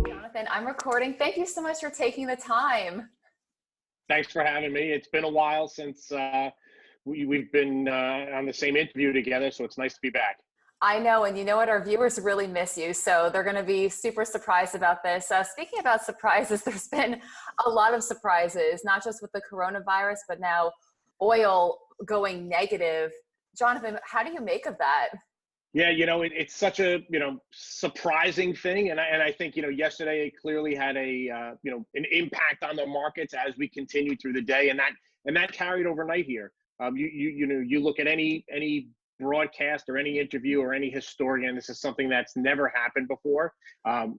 Jonathan, I'm recording. Thank you so much for taking the time. Thanks for having me. It's been a while since we've been on the same interview together, so it's nice to be back. I know, and you know what? Our viewers really miss you, so they're going to be super surprised about this. Speaking about surprises, there's been a lot of surprises, not just with the coronavirus, but now oil going negative. Jonathan, how do you make of that? Yeah, it's such a surprising thing, and I think yesterday it clearly had a an impact on the markets as we continued through the day, and that carried overnight here. You look at any broadcast or any interview or any historian, this is something that's never happened before.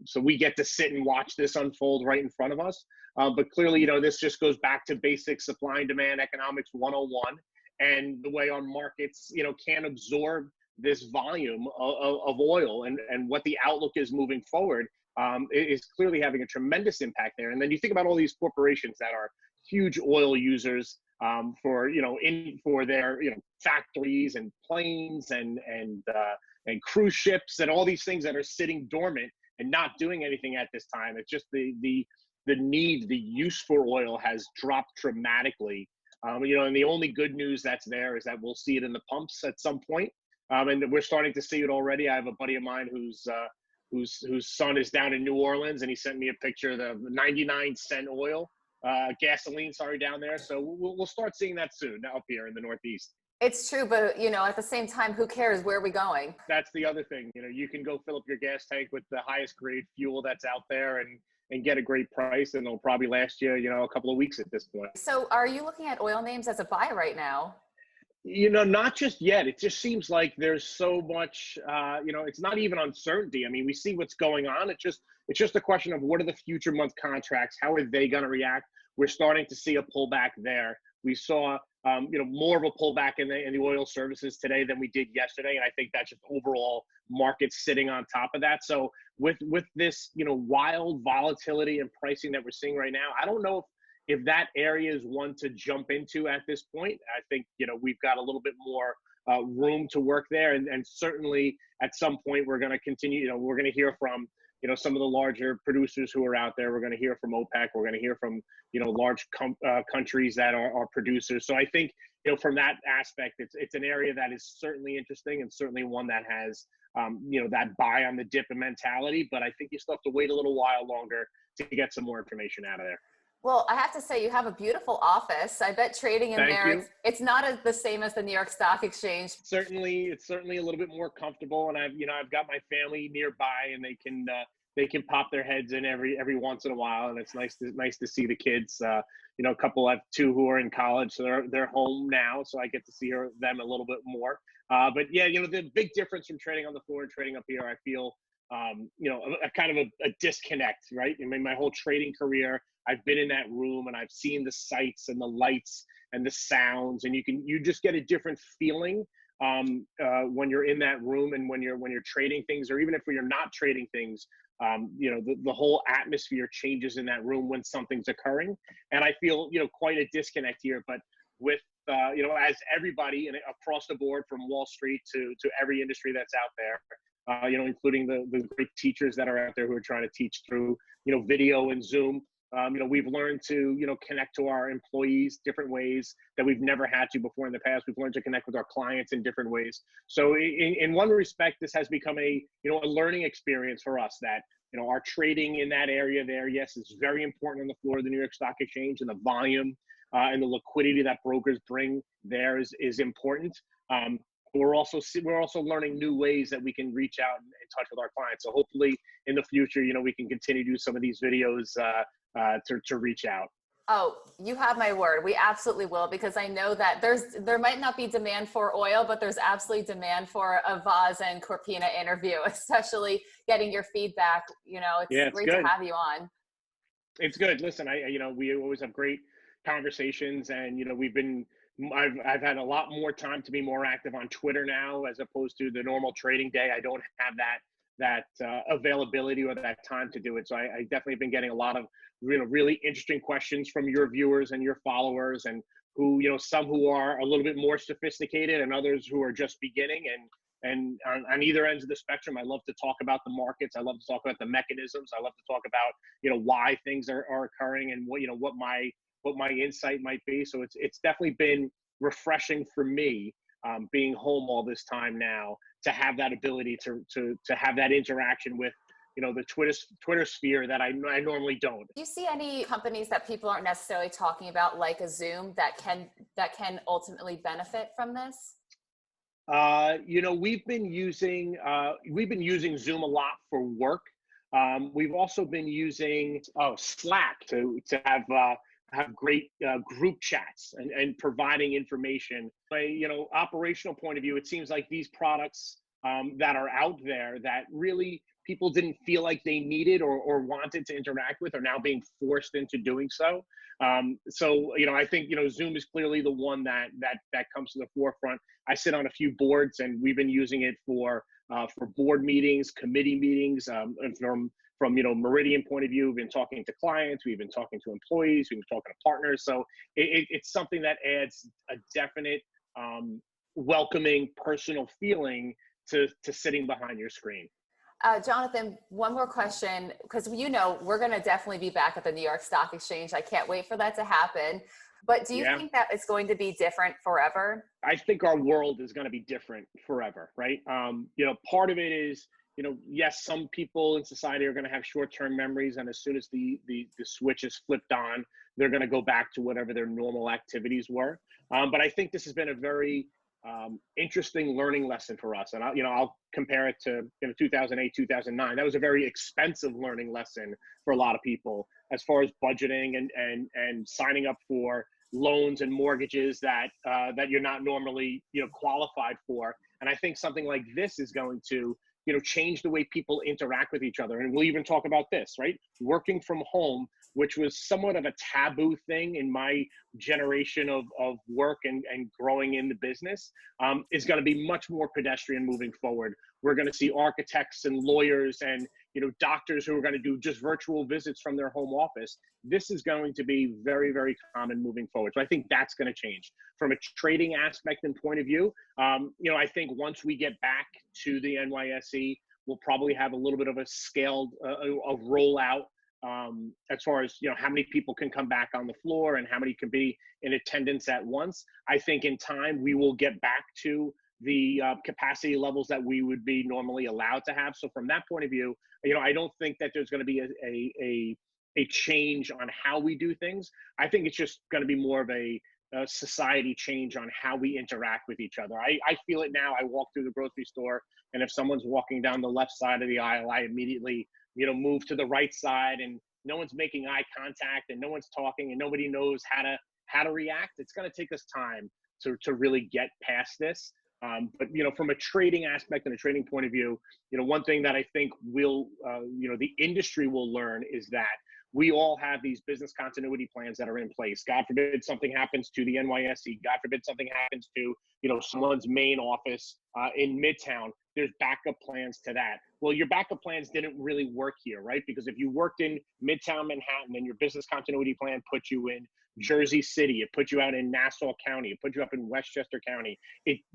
So we get to sit and watch this unfold right in front of us. But clearly, this just goes back to basic supply and demand economics 101, and the way our markets, can absorb this volume of oil, and what the outlook is moving forward is clearly having a tremendous impact there. And then you think about all these corporations that are huge oil users for their factories and planes and cruise ships and all these things that are sitting dormant and not doing anything at this time. It's just the use for oil has dropped dramatically. And the only good news that's there is that we'll see it in the pumps at some point. And we're starting to see it already. I have a buddy of mine whose son is down in New Orleans, and he sent me a picture of the 99-cent gasoline, down there. So we'll start seeing that soon up here in the Northeast. It's true, but at the same time, who cares? Where are we going? That's the other thing. You can go fill up your gas tank with the highest grade fuel that's out there and get a great price, and it'll probably last you, a couple of weeks at this point. So are you looking at oil names as a buy right now? Not just yet. It just seems like there's so much, it's not even uncertainty. I mean, we see what's going on. It's just a question of what are the future month contracts? How are they going to react? We're starting to see a pullback there. We saw, more of a pullback in the oil services today than we did yesterday. And I think that's just overall market sitting on top of that. So with this, wild volatility and pricing that we're seeing right now, I don't know if that area is one to jump into at this point. I think, we've got a little bit more room to work there. And certainly at some point we're going to continue, we're going to hear from, some of the larger producers who are out there. We're going to hear from OPEC. We're going to hear from, large countries that are producers. So I think, from that aspect, it's an area that is certainly interesting, and certainly one that has, that buy on the dip mentality. But I think you still have to wait a little while longer to get some more information out of there. Well, I have to say, you have a beautiful office. I bet trading in there, it's not the same as the New York Stock Exchange. It's certainly a little bit more comfortable, and I've got my family nearby, and they can pop their heads in every once in a while, and it's nice to see the kids. I have two who are in college, so they're home now, so I get to see them a little bit more. But yeah, the big difference from trading on the floor and trading up here, I feel, a kind of a disconnect, right? I mean, my whole trading career, I've been in that room and I've seen the sights and the lights and the sounds, and you just get a different feeling when you're in that room, and when you're trading things, or even if you're not trading things, the whole atmosphere changes in that room when something's occurring. And I feel, quite a disconnect here. But with, as everybody across the board, from Wall Street to every industry that's out there, including the great teachers that are out there who are trying to teach through, video and Zoom. We've learned to, connect to our employees different ways that we've never had to before in the past. We've learned to connect with our clients in different ways. So in one respect, this has become a learning experience for us, that, our trading in that area there, yes, it's very important on the floor of the New York Stock Exchange, and the volume and the liquidity that brokers bring there is important. We're also learning new ways that we can reach out and touch with our clients. So hopefully in the future, we can continue to do some of these videos to reach out. Oh, you have my word. We absolutely will, because I know that there might not be demand for oil, but there's absolutely demand for a Vaz and Corpina interview, especially getting your feedback. It's great to have you on. It's good. Listen, we always have great conversations, and I've had a lot more time to be more active on Twitter now, as opposed to the normal trading day. I don't have that availability or that time to do it. So I definitely been getting a lot of really interesting questions from your viewers and your followers, and who, some who are a little bit more sophisticated, and others who are just beginning. And on either ends of the spectrum, I love to talk about the markets. I love to talk about the mechanisms. I love to talk about, why things are occurring and what my insight might be. So it's definitely been refreshing for me, being home all this time now, to have that ability to have that interaction with, the Twitter sphere that I normally don't. Do you see any companies that people aren't necessarily talking about, like a Zoom, that can ultimately benefit from this? We've been using Zoom a lot for work. We've also been using Slack to have great group chats and providing information. By operational point of view, it seems like these products that are out there that really people didn't feel like they needed or wanted to interact with are now being forced into doing so. I think Zoom is clearly the one that comes to the forefront. I sit on a few boards, and we've been using it for board meetings, committee meetings, and from Meridian point of view, we've been talking to clients, we've been talking to employees, we've been talking to partners. So it's something that adds a definite welcoming, personal feeling to sitting behind your screen. Jonathan, one more question, because we're going to definitely be back at the New York Stock Exchange. I can't wait for that to happen. But do you think that it's going to be different forever? I think our world is going to be different forever, right? Part of it is, yes, some people in society are going to have short-term memories, and as soon as the switch is flipped on, they're going to go back to whatever their normal activities were. But I think this has been a very interesting learning lesson for us. And I'll compare it to 2008, 2009. That was a very expensive learning lesson for a lot of people as far as budgeting and signing up for loans and mortgages that you're not normally qualified for. And I think something like this is going to change the way people interact with each other. And we'll even talk about this, right? Working from home, which was somewhat of a taboo thing in my generation of work and growing in the business, is going to be much more pedestrian moving forward. We're going to see architects and lawyers and doctors who are going to do just virtual visits from their home office. This is going to be very, very common moving forward. So I think that's going to change. From a trading aspect and point of view, I think once we get back to the NYSE, we'll probably have a little bit of a scaled a rollout as far as how many people can come back on the floor and how many can be in attendance at once. I think in time we will get back to the capacity levels that we would be normally allowed to have. So from that point of view, I don't think that there's going to be a change on how we do things. I think it's just going to be more of a society change on how we interact with each other. I feel it now. I walk through the grocery store, and if someone's walking down the left side of the aisle, I immediately move to the right side, and no one's making eye contact, and no one's talking, and nobody knows how to react. It's going to take us time to really get past this. But from a trading aspect and a trading point of view, one thing that I think the industry will learn is that we all have these business continuity plans that are in place. God forbid something happens to the NYSE. God forbid something happens to someone's main office in Midtown. There's backup plans to that. Well, your backup plans didn't really work here, right? Because if you worked in Midtown Manhattan and your business continuity plan put you in Jersey City, it put you out in Nassau County, it put you up in Westchester County,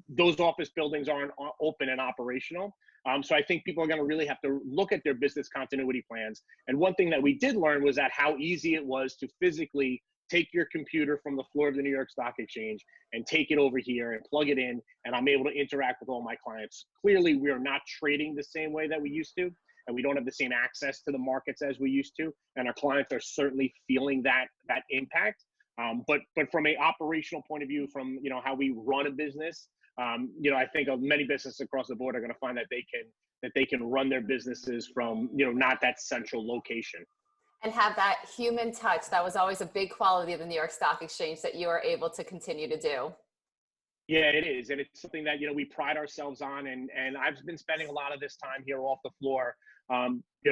those office buildings aren't open and operational. So I think people are going to really have to look at their business continuity plans. And one thing that we did learn was that how easy it was to physically take your computer from the floor of the New York Stock Exchange and take it over here and plug it in, and I'm able to interact with all my clients. Clearly, we are not trading the same way that we used to, and we don't have the same access to the markets as we used to, and our clients are certainly feeling that impact. But from an operational point of view, from how we run a business, I think many businesses across the board are going to find that they can run their businesses from not that central location. And have that human touch. That was always a big quality of the New York Stock Exchange that you are able to continue to do. Yeah, it is. And it's something that, we pride ourselves on. And I've been spending a lot of this time here off the floor.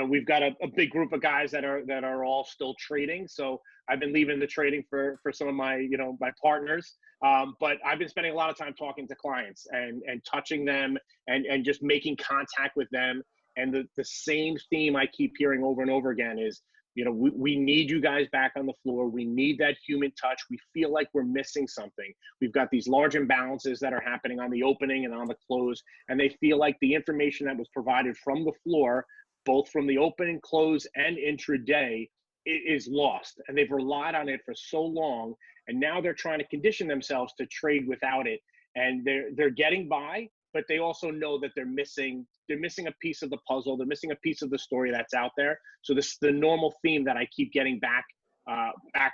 We've got a big group of guys that are all still trading. So I've been leaving the trading for some of my, my partners. But I've been spending a lot of time talking to clients and touching them and just making contact with them. And the same theme I keep hearing over and over again is, we need you guys back on the floor. We need that human touch. We feel like we're missing something. We've got these large imbalances that are happening on the opening and on the close, and they feel like the information that was provided from the floor, both from the open, close, and intraday, is lost. And they've relied on it for so long, and now they're trying to condition themselves to trade without it. And they're getting by, but they also know that they're missing a piece of the puzzle. They're missing a piece of the story that's out there. So this the normal theme that I keep getting back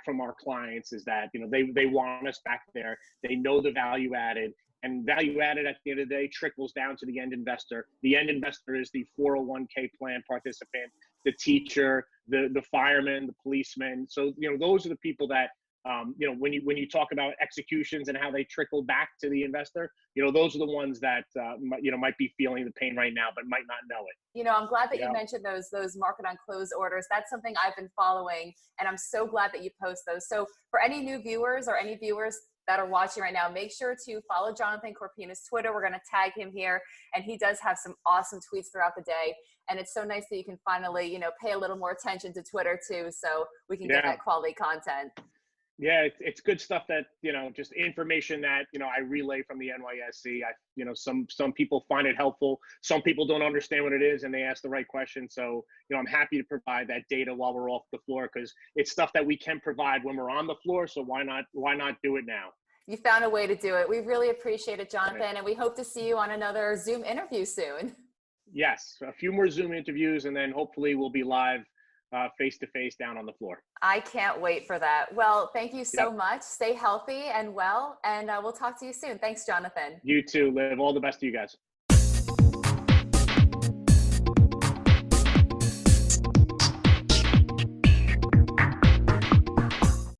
from our clients is that they want us back there. They know the value added, and value added at the end of the day trickles down to the end investor. The end investor is the 401k plan participant, the teacher, the fireman, the policeman. So those are the people that when you talk about executions and how they trickle back to the investor, those are the ones that might be feeling the pain right now, but might not know it. I'm glad that you mentioned those market on close orders. That's something I've been following, and I'm so glad that you post those. So for any new viewers or any viewers that are watching right now, make sure to follow Jonathan Corpina's Twitter. We're going to tag him here, and he does have some awesome tweets throughout the day. And it's so nice that you can finally, pay a little more attention to Twitter too, so we can get that quality content. Yeah, it's good stuff that, just information that, I relay from the NYSE. Some people find it helpful. Some people don't understand what it is and they ask the right question. So, I'm happy to provide that data while we're off the floor, because it's stuff that we can provide when we're on the floor. So why not do it now? You found a way to do it. We really appreciate it, Jonathan. And we hope to see you on another Zoom interview soon. Yes, a few more Zoom interviews, and then hopefully we'll be live face-to-face down on the floor. I can't wait for that. Well, thank you so much. Stay healthy and well, and we'll talk to you soon. Thanks, Jonathan. You too, Liv. All the best to you guys.